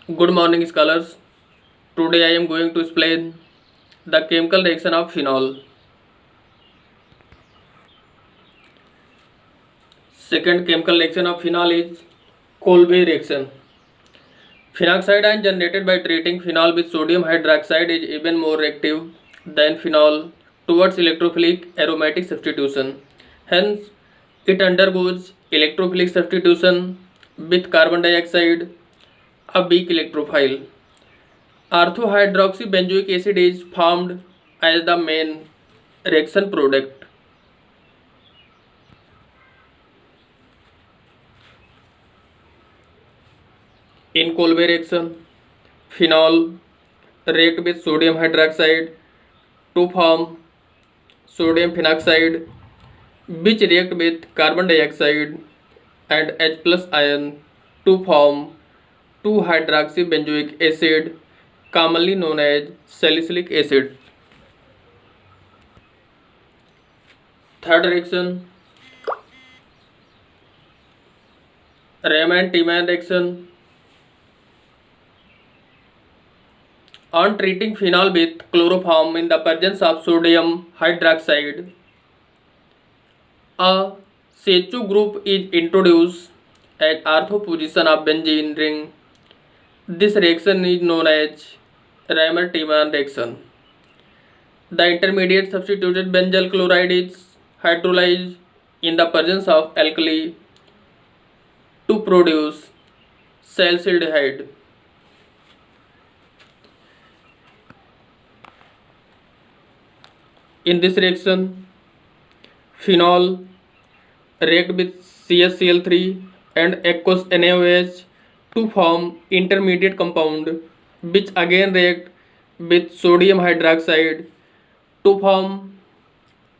Good morning, scholars. Today I am going to explain the chemical reaction of phenol. Second chemical reaction of phenol is Kolbe reaction. Phenoxide ion generated by treating phenol with sodium hydroxide is even more reactive than phenol towards electrophilic aromatic substitution. Hence, it undergoes electrophilic substitution with carbon dioxide, a weak electrophile. Orthohydroxybenzoic acid is formed as the main reaction product. In Kolbe reaction, phenol react with sodium hydroxide to form sodium phenoxide, which react with carbon dioxide and H plus ion to form 2-hydroxybenzoic acid, commonly known as salicylic acid. Third reaction, Raman-Tiemann reaction. On treating phenol with chloroform in the presence of sodium hydroxide, a SHO group is introduced at ortho position of benzene ring. This reaction is known as Raman-Tiemann reaction. The intermediate substituted benzyl chloride is hydrolyzed in the presence of alkali to produce salicylic. In this reaction, phenol react with CaCl3 and aqueous NaOH to form intermediate compound, which again react with sodium hydroxide to form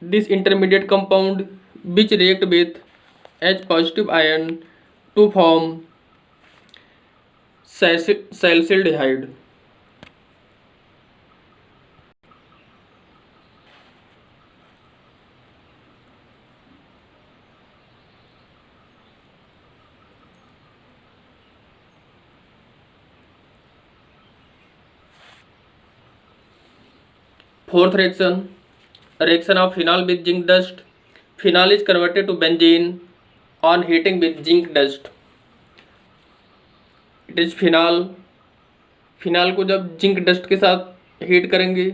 this intermediate compound, which react with H positive ion to form salicylic. Fourth reaction, reaction of phenol with zinc dust. Phenol is converted to benzene on heating with zinc dust. It is phenol को जब zinc dust के साथ heat करेंगे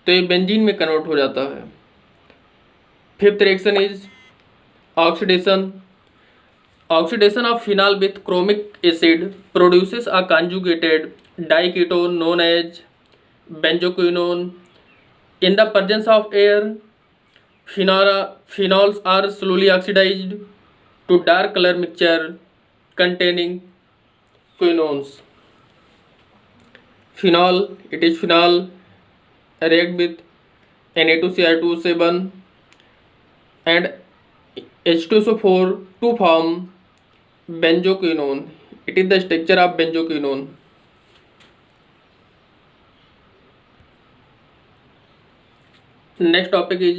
तो ये benzene में convert हो जाता है। Fifth reaction is oxidation. Oxidation of phenol with chromic acid produces a conjugated diketone known as benzoquinone. In the presence of air, phenols are slowly oxidized to dark color mixture containing quinones. Phenol, it is phenol react with Na2Cl2O7 and H2SO4 to form benzoquinone. It is the structure of benzoquinone. Next topic is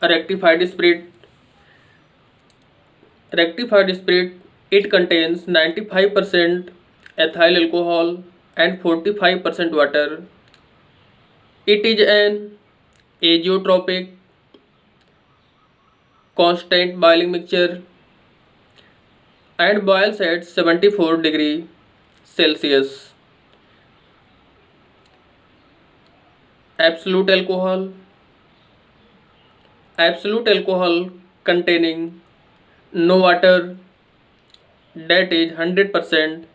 rectified spirit. Rectified spirit, it contains 95% ethyl alcohol and 45% water. It is an azeotropic constant boiling mixture and boils at 74 degrees Celsius. Absolute alcohol containing no water, that is 100%.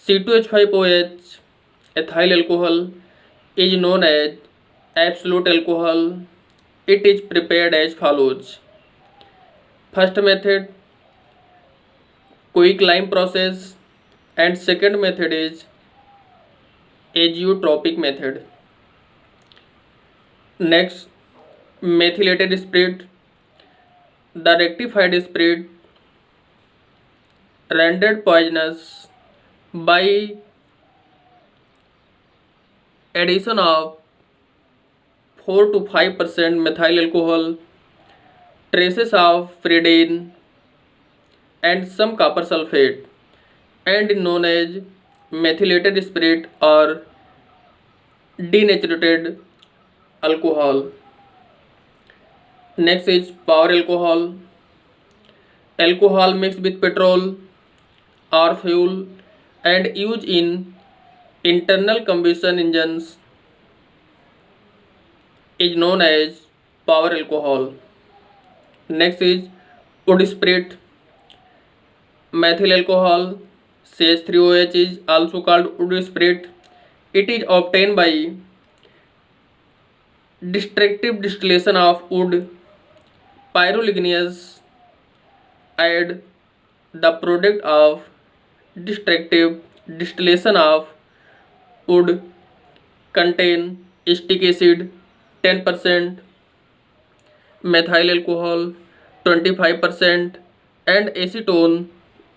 C2H5OH ethyl alcohol is known as absolute alcohol. It is prepared as follows. First method, quick-lime process, and second method is azeotropic method. Next, methylated spirit. The rectified spirit rendered poisonous by addition of 4 to 5% methyl alcohol, traces of pyridine and some copper sulfate, and known as methylated spirit or denatured alcohol. Next is power alcohol. Alcohol mixed with petrol or fuel and used in internal combustion engines is known as power alcohol. Next is wood spirit. Methyl alcohol CH3OH is also called wood spirit. It is obtained by destructive distillation of wood. Pyroligneous add the product of destructive distillation of wood contain acetic acid 10%, methyl alcohol 25% and acetone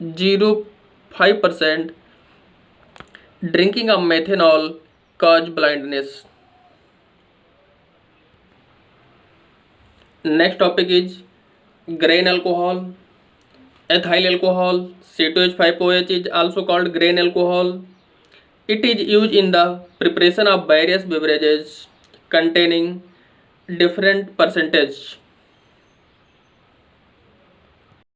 0.5%. Drinking of methanol cause blindness. Next topic is grain alcohol. Ethyl alcohol C2H5OH is also called grain alcohol. It is used in the preparation of various beverages containing different percentage